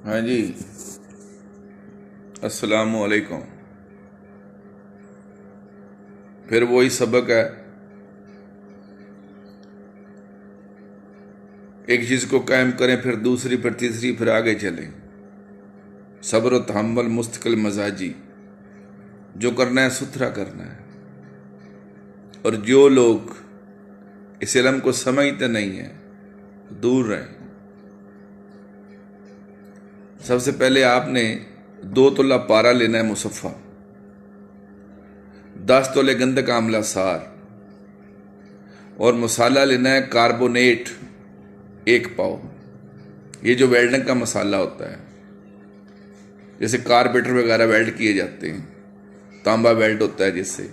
ہاں جی، السلام علیکم۔ پھر وہی سبق ہے، ایک چیز کو قائم کریں، پھر دوسری، پھر تیسری، پھر آگے چلیں۔ صبر و تحمل مستقل مزاجی، جو کرنا ہے ستھرا کرنا ہے۔ اور جو لوگ اس علم کو سمجھتے نہیں ہیں دور رہیں۔ سب سے پہلے آپ نے 2 تولہ پارا لینا ہے مصفہ، 10 تولے گندک آملہ سار، اور مسالہ لینا ہے کاربونیٹ 1 پاؤ۔ یہ جو ویلڈنگ کا مسالہ ہوتا ہے، جیسے کارپیٹر وغیرہ ویلڈ کیے جاتے ہیں، تانبا ویلڈ ہوتا ہے، جس سے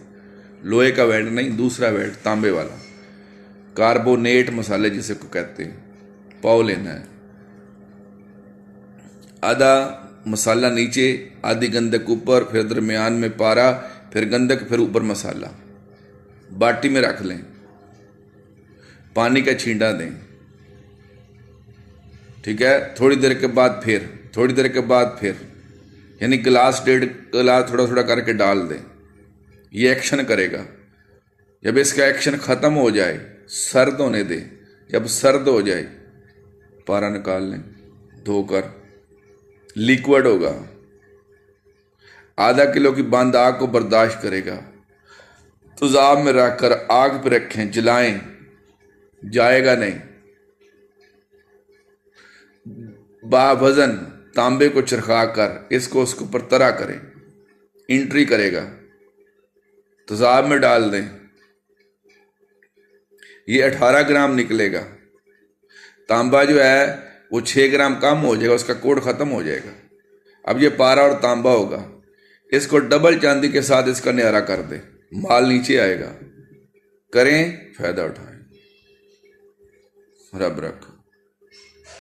لوہے کا ویلڈ نہیں، دوسرا ویلڈ تانبے والا، کاربونیٹ مسالے جسے کو کہتے ہیں، پاؤ لینا ہے۔ آدھا مسالہ نیچے، آدھی گندک اوپر، پھر درمیان میں پارا، پھر گندک، پھر اوپر مسالہ۔ باٹی میں رکھ لیں، پانی کا چھینٹا دیں، ٹھیک ہے۔ تھوڑی دیر کے بعد پھر، تھوڑی دیر کے بعد پھر، یعنی گلاس 1.5 گلاس تھوڑا تھوڑا کر کے ڈال دیں۔ یہ ایکشن کرے گا۔ جب اس کا ایکشن ختم ہو جائے، سرد ہونے دیں۔ جب سرد ہو جائے، پارا نکال لیں دھو کر، لیکوڈ ہوگا، ½ کلو کی بند آگ کو برداشت کرے گا۔ تیزاب میں رکھ کر آگ پہ رکھیں، جلائیں، جائے گا نہیں۔ باوزن تانبے کو چرخا کر اس کو پر طرح کریں، انٹری کرے گا، تیزاب میں ڈال دیں۔ یہ 18 گرام نکلے گا۔ تانبا جو ہے وہ 6 گرام کم ہو جائے گا، اس کا کوڈ ختم ہو جائے گا۔ اب یہ پارا اور تانبا ہوگا، اس کو ڈبل چاندی کے ساتھ اس کا نیارہ کر دیں، مال نیچے آئے گا۔ کریں، فائدہ اٹھائیں۔ رب رکھ۔